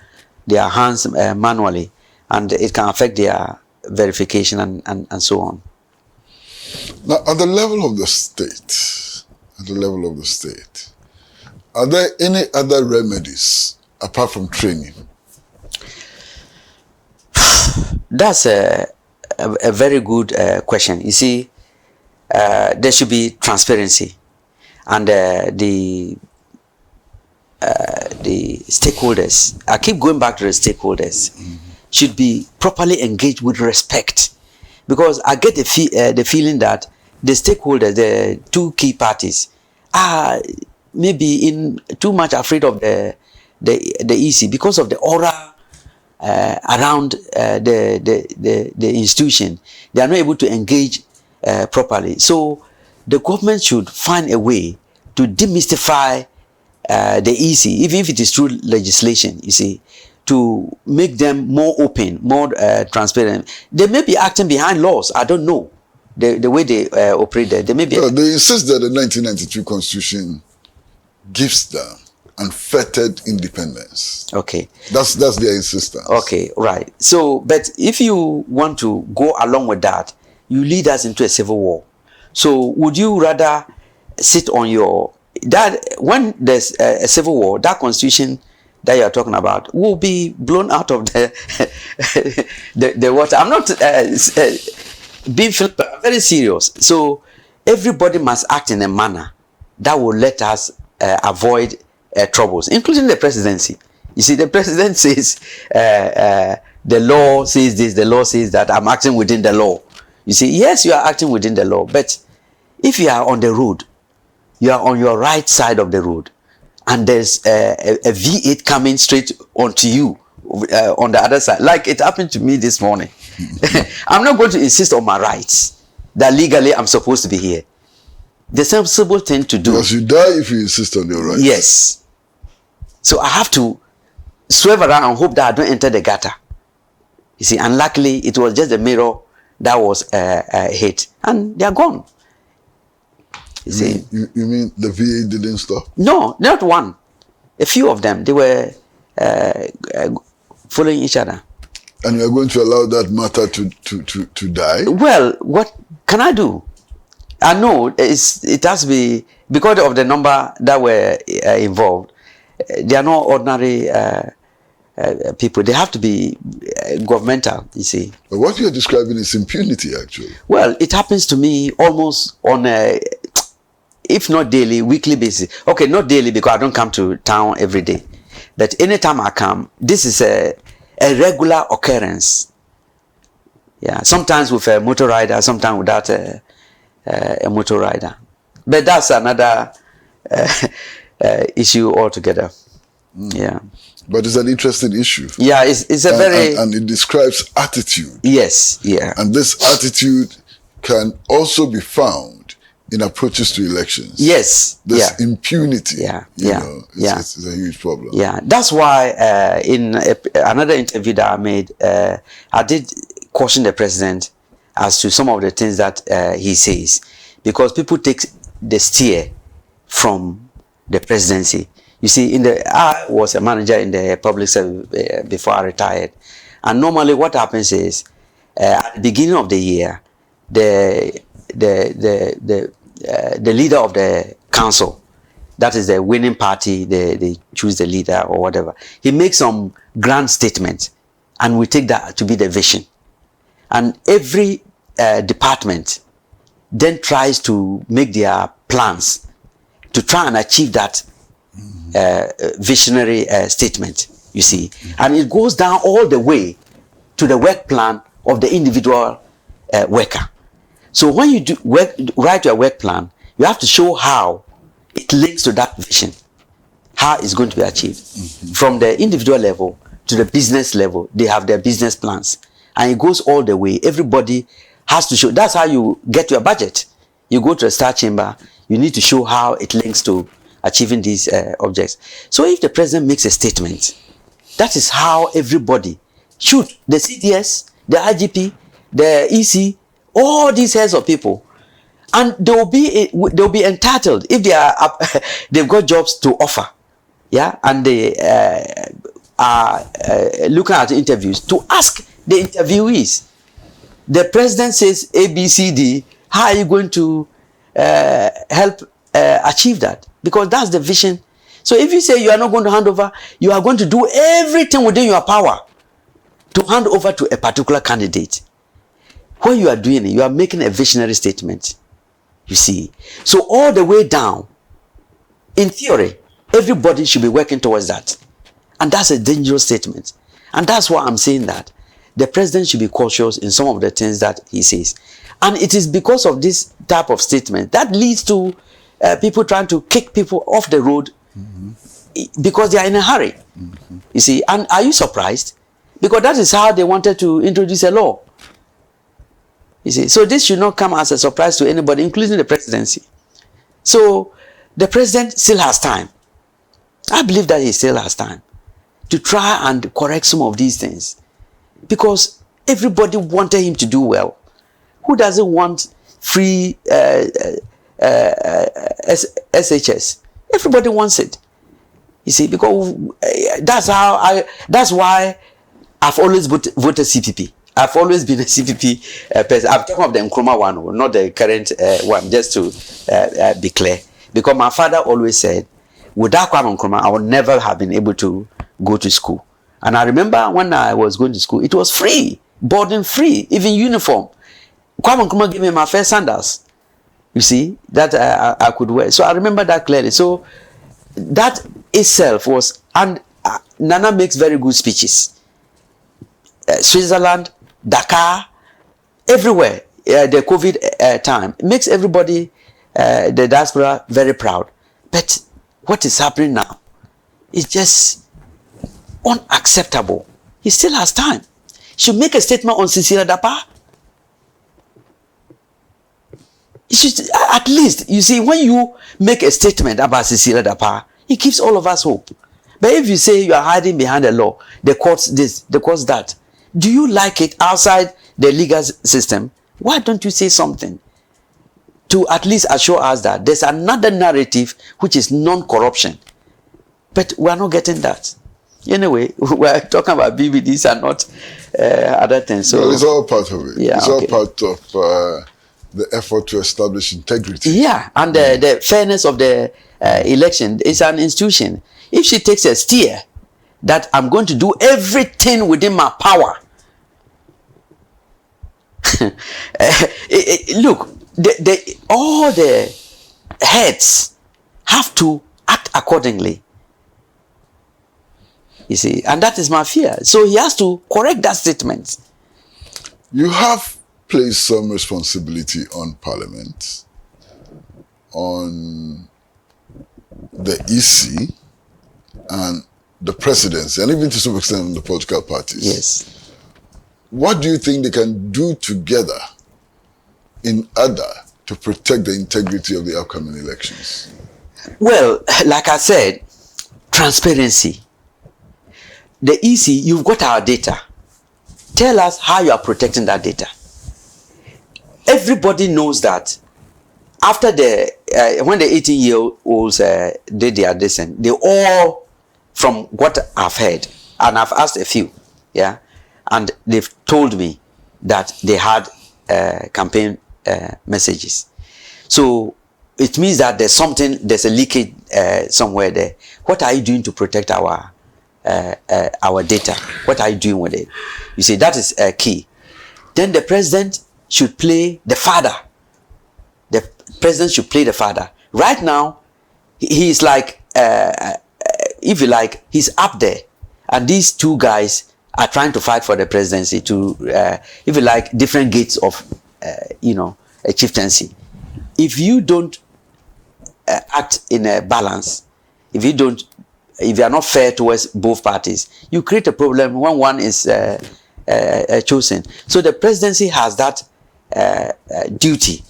hands manually, and it can affect their verification and so on. Now, at the level of the state, are there any other remedies apart from training? That's a very good question. You see, there should be transparency, and the stakeholders, I keep going back to the stakeholders, should be properly engaged with respect, because I get the feeling that the stakeholders, the two key parties, are maybe too much afraid of the EC because of the aura around the institution. They are not able to engage properly. So the government should find a way to demystify the EC, even if it is through legislation, you see, to make them more open, more transparent. They may be acting behind laws. I don't know the way they operate there. They may be. Well, they insist that the 1992 Constitution gives them unfettered independence. Okay. That's their insistence. Okay, right. So, but if you want to go along with that, you lead us into a civil war. So, would you rather sit on that when there's a civil war, that constitution that you are talking about will be blown out of the the water? I'm not being very serious. So, everybody must act in a manner that will let us avoid troubles, including the presidency. You see, the president says the law says this, the law says that. I'm acting within the law. You see, yes, you are acting within the law, but if you are on the road, you are on your right side of the road, and there's a V8 coming straight onto you on the other side, like it happened to me this morning. I'm not going to insist on my rights that legally I'm supposed to be here. The sensible thing to do. Because you die if you insist on your rights. Yes. So I have to swerve around and hope that I don't enter the gutter. You see, and luckily it was just the mirror that was hit, and they are gone. You mean the VA didn't stop? No, not one. A few of them, they were following each other. And you are going to allow that matter to die? Well, what can I do? I know it has to be, because of the number that were involved. They are not ordinary people. They have to be governmental, you see. But what you are describing is impunity, actually. Well, it happens to me almost on a, if not daily, weekly basis. Okay, not daily because I don't come to town every day. But anytime I come, this is a regular occurrence. Yeah, sometimes with a motor rider, sometimes without a motor rider. But that's another issue altogether. Yeah. But it's an interesting issue. Yeah, it's a very... And it describes attitude. Yes, yeah. And this attitude can also be found in approaches to elections. Yes. This impunity. Yeah, It's a huge problem. Yeah, that's why in another interview that I made, I did caution the president as to some of the things that he says, because people take the steer from the presidency. You see, I was a manager in the public service before I retired, and normally what happens is at the beginning of the year, the leader of the council, that is the winning party, they choose the leader or whatever, he makes some grand statement, and we take that to be the vision, and every department then tries to make their plans to try and achieve that visionary statement. you see. And it goes down all the way to the work plan of the individual worker. So when you write your work plan, you have to show how it links to that vision, how it's going to be achieved. From the individual level to the business level, they have their business plans. And it goes all the way. Everybody has to show. That's how you get your budget. You go to a star chamber, you need to show how it links to achieving these objects. So if the president makes a statement, that is how everybody should, the CDS, the IGP, the EC, all these heads of people, and they'll be entitled if they are they've got jobs to offer, yeah, and they are looking at interviews to ask the interviewees. The president says ABCD. How are you going to help achieve that? Because that's the vision. So if you say you are not going to hand over, you are going to do everything within your power to hand over to a particular candidate. When you are doing it, you are making a visionary statement. You see. So all the way down, in theory, everybody should be working towards that. And that's a dangerous statement. And that's why I'm saying that the president should be cautious in some of the things that he says. And it is because of this type of statement that leads to people trying to kick people off the road because they are in a hurry. You see, and are you surprised? Because that is how they wanted to introduce a law. You see, so this should not come as a surprise to anybody, including the presidency. So the president still has time. I believe that he still has time to try and correct some of these things, because everybody wanted him to do well. Who doesn't want free SHS? Everybody wants it. You see, because that's why I've always voted CPP. I've always been a CPP person. I'm talking of the Nkrumah one, not the current one, just to be clear. Because my father always said, without Kwame Nkrumah, I would never have been able to go to school. And I remember when I was going to school, it was free, boarding free, even uniform. Kwame Nkrumah gave me my first sandals, you see, that I could wear. So I remember that clearly. So that itself was, and Nana makes very good speeches. Switzerland, Dakar, everywhere, the COVID time, makes everybody, the diaspora, very proud. But what is happening now is just unacceptable. He still has time. He should make a statement on Cecilia Dapa. He should, at least, you see, when you make a statement about Cecilia Dapa, it gives all of us hope. But if you say you are hiding behind the law, the courts this, the courts that, do you like it outside the legal system? Why don't you say something to at least assure us that there's another narrative which is non-corruption? But we are not getting that. Anyway, we're talking about BBDs and not other things. So well, it's all part of it. Yeah, it's okay. all part of the effort to establish integrity. Yeah, and the fairness of the election is an institution. If she takes a steer that I'm going to do everything within my power, look, all the heads have to act accordingly. You see, and that is my fear. So he has to correct that statement. You have placed some responsibility on Parliament, on the EC, and the presidency, and even to some extent on the political parties. Yes. What do you think they can do together in order to protect the integrity of the upcoming elections? Well, like I said, transparency. The EC, you've got our data. Tell us how you are protecting that data. Everybody knows that after when the 18-year-olds did their descent, they all, from what I've heard, and I've asked a few, yeah, and they've told me that they had campaign messages. So it means that there's a leakage somewhere there. What are you doing to protect our data? What are you doing with it? You see, that is key. Then the president should play the father. The president should play the father. Right now, he is like, if you like, he's up there. and these two guys are trying to fight for the presidency to, if you like, different gates of, a chieftaincy. If you don't act in a balance, if you are not fair towards both parties, you create a problem when one is chosen. So the presidency has that duty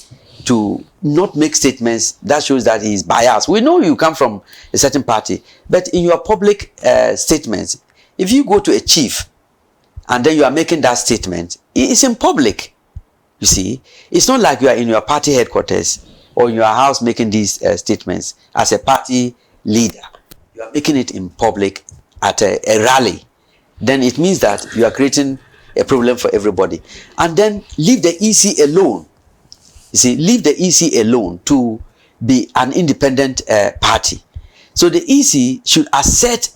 to not make statements that shows that he is biased. We know you come from a certain party, but in your public statements, if you go to a chief and then you are making that statement, it's in public. You see, it's not like you are in your party headquarters or in your house making these statements as a party leader. You are making it in public at a rally. Then it means that you are creating a problem for everybody. And then leave the EC alone. You see, leave the EC alone to be an independent party. So the EC should assert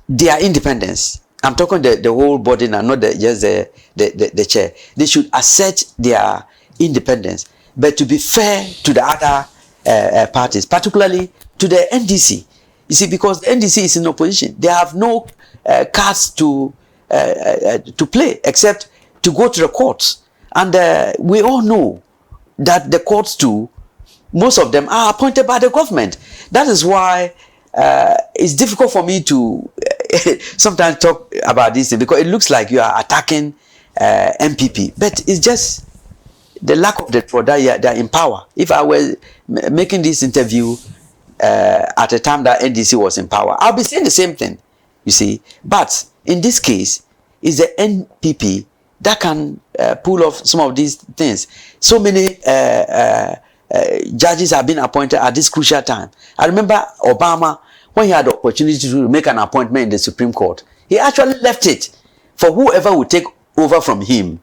their independence. I'm talking the whole body now, not just the chair. They should assert their independence, but to be fair to the other parties, particularly to the NDC. You see, because the NDC is in opposition, they have no cards to play except to go to the courts, and we all know that the courts too, most of them are appointed by the government. That is why it's difficult for me to sometimes talk about this thing, because it looks like you are attacking MPP, but it's just the lack of the for that they're in power. If I were making this interview at a time that NDC was in power, I'll be saying the same thing, you see. But in this case, it's the NPP that can pull off some of these things. So many judges have been appointed at this crucial time. I remember Obama, when he had the opportunity to make an appointment in the Supreme Court, he actually left it for whoever would take over from him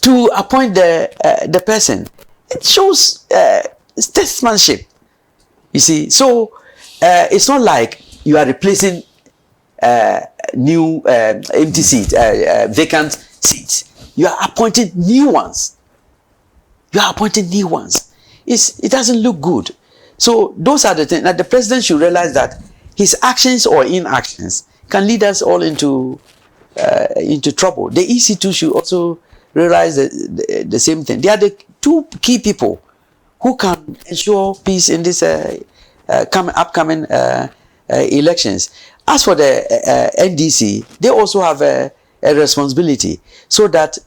to appoint the person. It shows statesmanship, you see. So it's not like you are replacing new empty seats, vacant seats. You are appointing new ones. You are appointing new ones. It doesn't look good. So those are the things that the president should realize, that his actions or inactions can lead us all into trouble. The EC2 should also realize the same thing. They are the two key people who can ensure peace in this upcoming elections. As for the NDC, they also have a responsibility, so that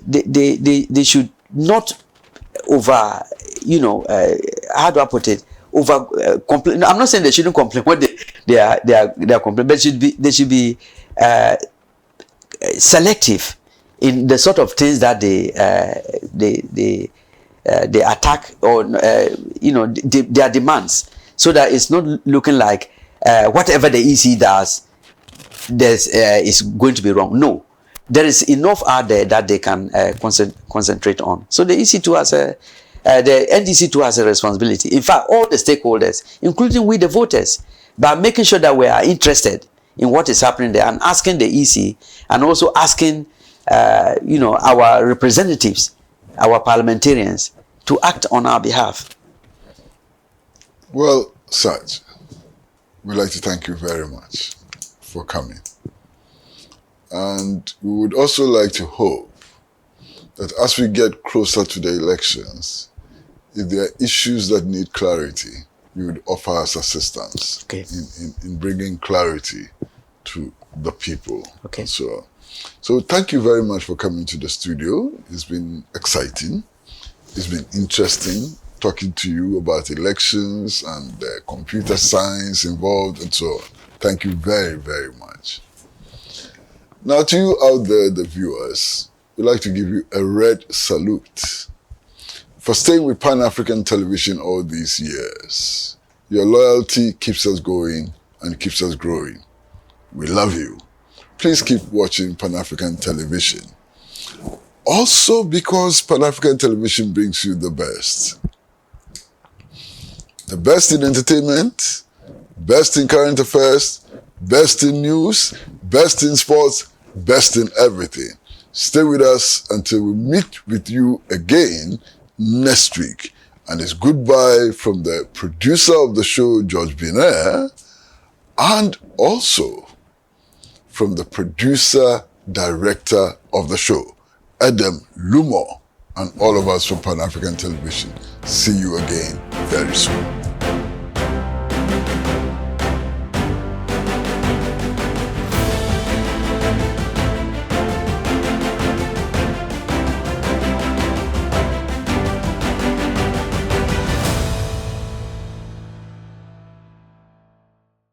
they should not over, how do I put it, over complain. I'm not saying they shouldn't complain when they are complaining, but they should be selective in the sort of things that they attack, or their demands, so that it's not looking like whatever the EC does is going to be wrong. No, there is enough out there that they can concentrate on. So the EC2 has the NDC2 has a responsibility. In fact, all the stakeholders, including we the voters, by making sure that we are interested in what is happening there, and asking the EC, and also asking our representatives, our parliamentarians, to act on our behalf. Well, Saj, we'd like to thank you very much for coming. And we would also like to hope that as we get closer to the elections, if there are issues that need clarity, you would offer us assistance in bringing clarity to the people. Okay. So thank you very much for coming to the studio. It's been exciting. It's been interesting talking to you about elections and the computer science involved and so on. Thank you very, very much. Now to you out there, the viewers, we'd like to give you a red salute for staying with Pan-African Television all these years. Your loyalty keeps us going and keeps us growing. We love you. Please keep watching Pan-African Television. Also, because Pan-African Television brings you the best. The best in entertainment, best in current affairs, best in news, best in sports, best in everything. Stay with us until we meet with you again next week. And it's goodbye from the producer of the show, George Binair, and also from the producer, director of the show, Adam Lumo, and all of us from Pan-African Television. See you again very soon.